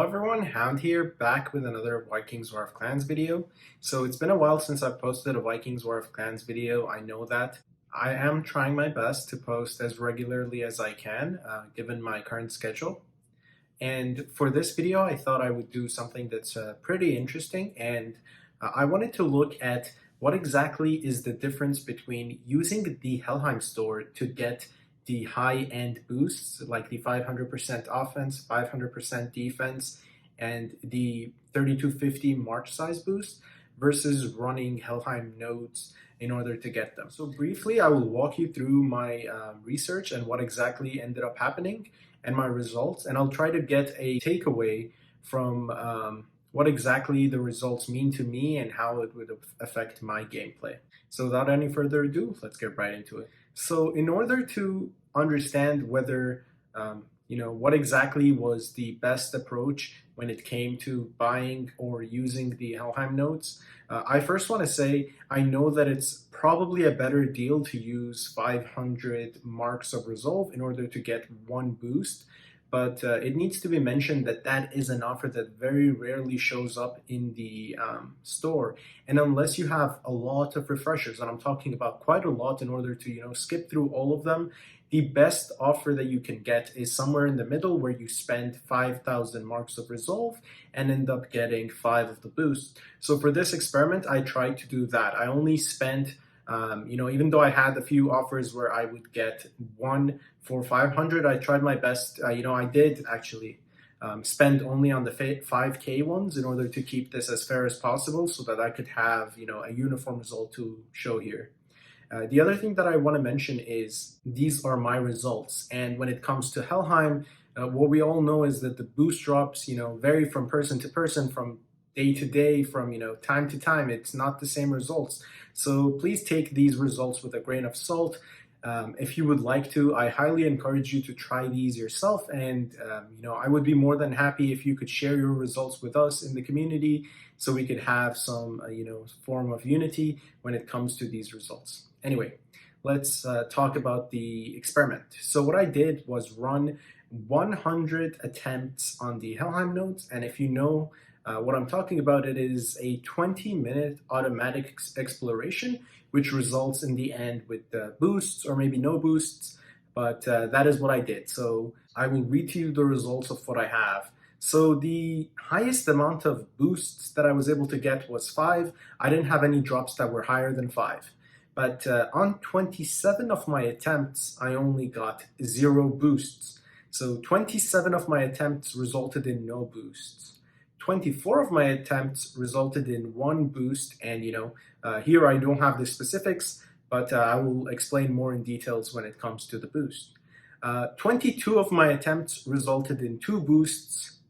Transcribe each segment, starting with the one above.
everyone, Hound here, back with another Vikings War of Clans video. So it's been a while since I've posted a Vikings War of Clans video. I know that. I am trying my best to post as regularly as I can, given my current schedule. And for this video, I thought I would do something that's pretty interesting, and I wanted to look at what exactly is the difference between using the Helheim store to get the high-end boosts, like the 500% offense, 500% defense, and the 3250 march size boost, versus running Helheim nodes in order to get them. So briefly, I will walk you through my research and what exactly ended up happening and my results, and I'll try to get a takeaway from what exactly the results mean to me and how it would affect my gameplay. So without any further ado, let's get right into it. So in order to understand whether what exactly was the best approach when it came to buying or using the Helheim nodes, I first want to say I know that it's probably a better deal to use 500 marks of resolve in order to get one boost, but it needs to be mentioned that that is an offer that very rarely shows up in the store, and unless you have a lot of refreshers, and I'm talking about quite a lot in order to skip through all of them, the best offer that you can get is somewhere in the middle where you spend 5,000 marks of resolve and end up getting 5 of the boost. So for this experiment, I tried to do that. I only spent, even though I had a few offers where I would get one for 500, I tried my best. I did actually spend only on the 5K ones in order to keep this as fair as possible so that I could have, a uniform result to show here. The other thing that I want to mention is these are my results. And when it comes to Helheim, what we all know is that the boost drops, vary from person to person, from day to day, from, time to time. It's not the same results. So please take these results with a grain of salt. If you would like to, I highly encourage you to try these yourself. And, I would be more than happy if you could share your results with us in the community so we could have some, form of unity when it comes to these results. Anyway, let's talk about the experiment. So what I did was run 100 attempts on the Helheim nodes, and if you know what I'm talking about, it is a 20-minute automatic exploration, which results in the end with boosts or maybe no boosts, but that is what I did. So I will read to you the results of what I have. So the highest amount of boosts that I was able to get was 5. I didn't have any drops that were higher than 5. But on 27 of my attempts, I only got 0 boosts. So 27 of my attempts resulted in no boosts. 24 of my attempts resulted in 1 boost, and here I don't have the specifics, but I will explain more in details when it comes to the boost. 22 of my attempts resulted in 2 boosts.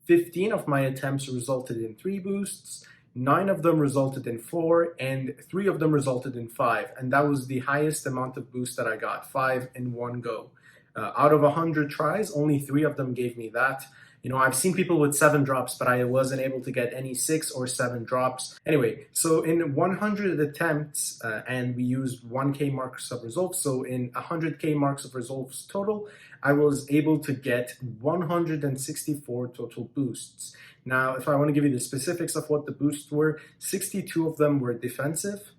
15 of my attempts resulted in 3 boosts. 9 of them resulted in 4, and 3 of them resulted in 5, and that was the highest amount of boost that I got, 5 in one go. Out of 100 tries, only 3 of them gave me that. I've seen people with 7 drops, but I wasn't able to get any 6 or 7 drops. Anyway, so in 100 attempts, and we used 1K marks of resolve, so in 100K marks of resolves total, I was able to get 164 total boosts. Now, if I want to give you the specifics of what the boosts were, 62 of them were defensive,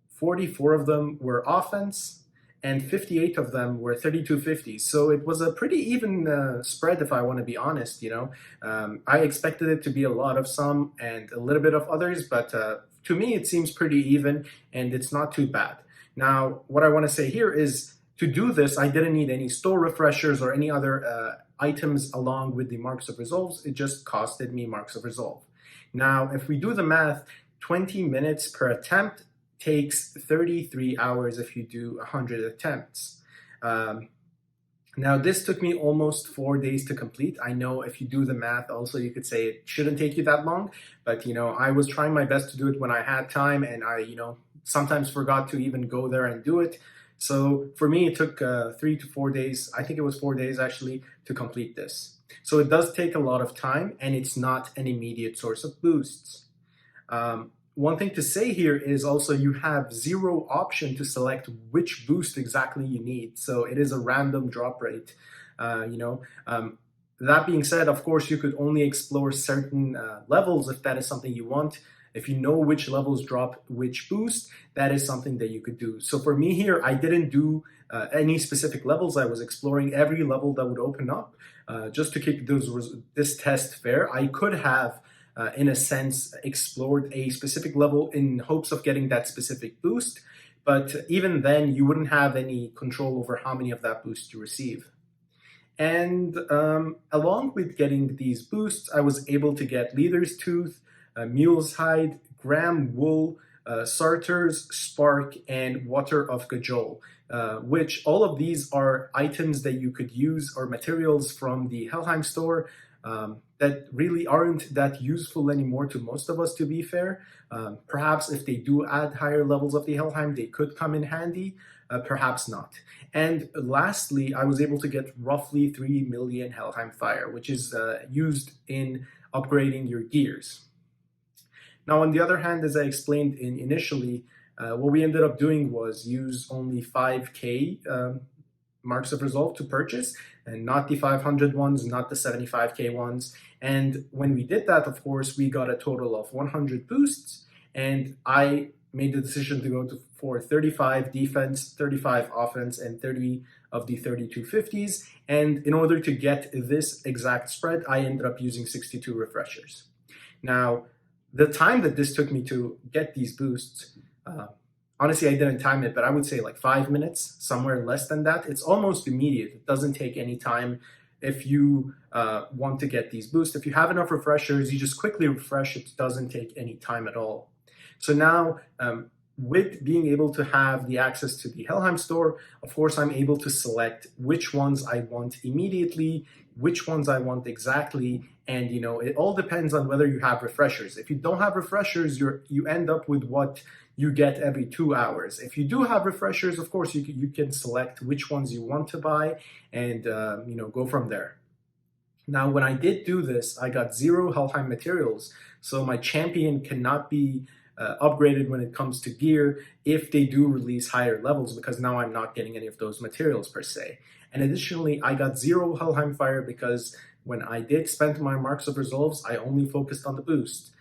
44 of them were offense, and 58 of them were 3250. So it was a pretty even spread, if I want to be honest. I expected it to be a lot of some and a little bit of others, but to me it seems pretty even, and it's not too bad. Now, what I want to say here is, to do this, I didn't need any store refreshers or any other items along with the marks of resolves. It just costed me marks of resolve. Now, if we do the math, 20 minutes per attempt takes 33 hours if you do 100 attempts. Now, this took me almost 4 days to complete. I know if you do the math, also you could say it shouldn't take you that long, but I was trying my best to do it when I had time, and I sometimes forgot to even go there and do it. So for me, it took 3 to 4 days. I think it was 4 days actually to complete this. So it does take a lot of time, and it's not an immediate source of boosts. One thing to say here is also you have 0 option to select which boost exactly you need. So it is a random drop rate. That being said, of course, you could only explore certain levels if that is something you want. If you know which levels drop which boost, that is something that you could do. So for me here, I didn't do any specific levels. I was exploring every level that would open up just to keep this test fair. I could have, in a sense, explored a specific level in hopes of getting that specific boost. But even then, you wouldn't have any control over how many of that boost you receive. And along with getting these boosts, I was able to get Leader's Tooth, Mule's Hide, Graham Wool, Sartor's Spark, and Water of Cajole, which all of these are items that you could use or materials from the Helheim store that really aren't that useful anymore to most of us, to be fair. Perhaps if they do add higher levels of the Helheim, they could come in handy, perhaps not. And lastly, I was able to get roughly 3 million Helheim Fire, which is used in upgrading your gears. Now, on the other hand, as I explained initially, what we ended up doing was use only 5K Marks of Resolve to purchase, and not the 500 ones, not the 75K ones. And when we did that, of course, we got a total of 100 boosts, and I made the decision to go for 35 defense, 35 offense, and 30 of the 32 50s. And in order to get this exact spread, I ended up using 62 refreshers. Now, the time that this took me to get these boosts, honestly, I didn't time it, but I would say like 5 minutes, somewhere less than that. It's almost immediate. It doesn't take any time if you want to get these boosts. If you have enough refreshers, you just quickly refresh. It doesn't take any time at all. So now, with being able to have the access to the Helheim store, of course, I'm able to select which ones I want immediately, which ones I want exactly, and it all depends on whether you have refreshers. If you don't have refreshers, you end up with what you get every 2 hours. If you do have refreshers, of course, you can select which ones you want to buy and go from there. Now, when I did do this, I got 0 Helheim materials, so my champion cannot be upgraded when it comes to gear if they do release higher levels, because now I'm not getting any of those materials per se. And additionally, I got 0 Helheim Fire because when I did spend my Marks of Resolves, I only focused on the boost.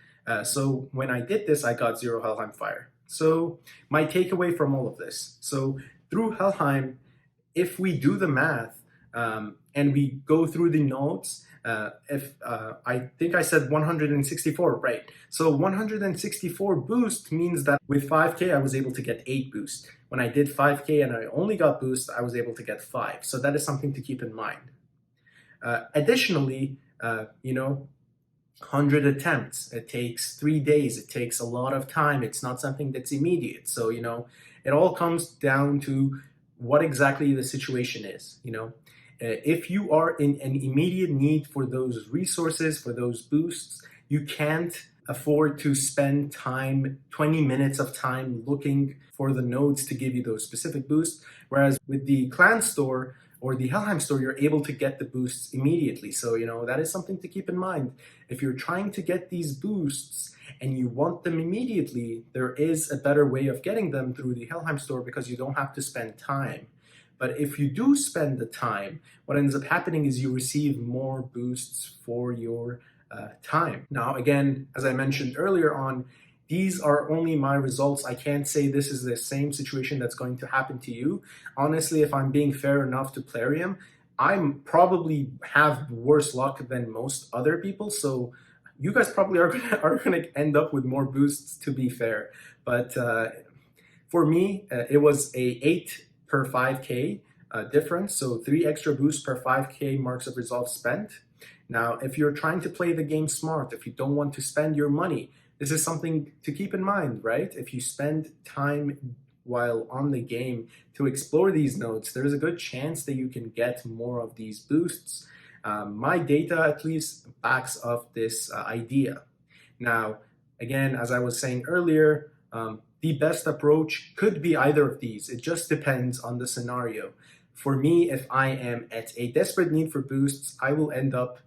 So when I did this, I got 0 Helheim Fire. So my takeaway from all of this, so through Helheim, if we do the math and we go through the nodes, I think I said 164, right? So 164 boost means that with 5K, I was able to get 8 boost. When I did 5K and I only got boost, I was able to get 5. So that is something to keep in mind. Additionally, 100 attempts. It takes 3 days. It takes a lot of time. It's not something that's immediate. So, it all comes down to what exactly the situation is, If you are in an immediate need for those resources, for those boosts, you can't afford to spend 20 minutes of time looking for the nodes to give you those specific boosts. Whereas with the clan store or the Helheim store, you're able to get the boosts immediately. So, that is something to keep in mind. If you're trying to get these boosts and you want them immediately, there is a better way of getting them through the Helheim store because you don't have to spend time. But if you do spend the time, what ends up happening is you receive more boosts for your time. Now, again, as I mentioned earlier on, these are only my results. I can't say this is the same situation that's going to happen to you. Honestly, if I'm being fair enough to Plarium, I'm probably have worse luck than most other people. So you guys probably are gonna end up with more boosts, to be fair. But for me, it was a 8 per 5K difference, so 3 extra boosts per 5K Marks of Resolve spent. Now, if you're trying to play the game smart, if you don't want to spend your money, this is something to keep in mind, right? If you spend time while on the game to explore these nodes, there's a good chance that you can get more of these boosts. My data at least backs up this idea. Now, again, as I was saying earlier, the best approach could be either of these. It just depends on the scenario. For me, if I am at a desperate need for boosts, I will end up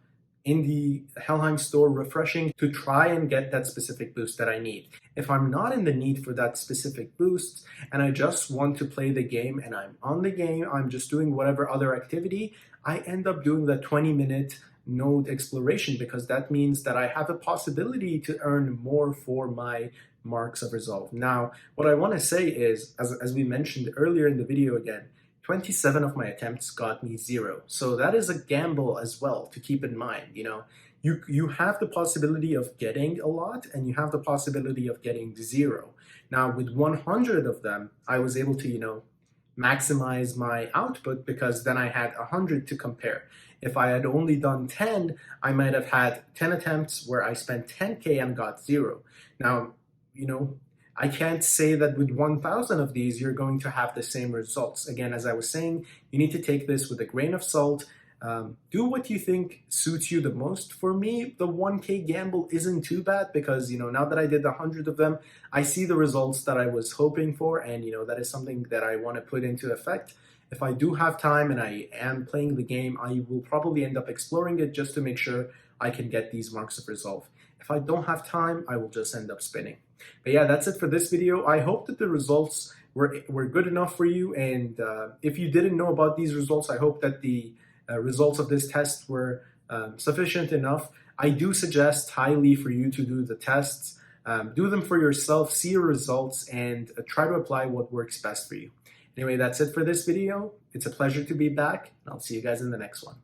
in the Helheim store refreshing to try and get that specific boost that I need. If I'm not in the need for that specific boost and I just want to play the game and I'm on the game, I'm just doing whatever other activity, I end up doing the 20-minute node exploration, because that means that I have a possibility to earn more for my marks of resolve. Now, what I want to say is, as we mentioned earlier in the video again, 27 of my attempts got me 0. So that is a gamble as well to keep in mind. You have the possibility of getting a lot, and you have the possibility of getting 0. Now, with 100 of them, I was able to, maximize my output, because then I had 100 to compare. If I had only done 10, I might have had 10 attempts where I spent 10K and got 0. Now, I can't say that with 1,000 of these, you're going to have the same results. Again, as I was saying, you need to take this with a grain of salt. Do what you think suits you the most. For me, the 1K gamble isn't too bad, because now that I did 100 of them, I see the results that I was hoping for, and that is something that I want to put into effect. If I do have time and I am playing the game, I will probably end up exploring it just to make sure I can get these marks of resolve. If I don't have time, I will just end up spinning. But yeah, that's it for this video. I hope that the results were good enough for you, and if you didn't know about these results, I hope that the results of this test were sufficient enough. I do suggest highly for you to do the tests. Do them for yourself, see your results, and try to apply what works best for you. Anyway, that's it for this video. It's a pleasure to be back, and I'll see you guys in the next one.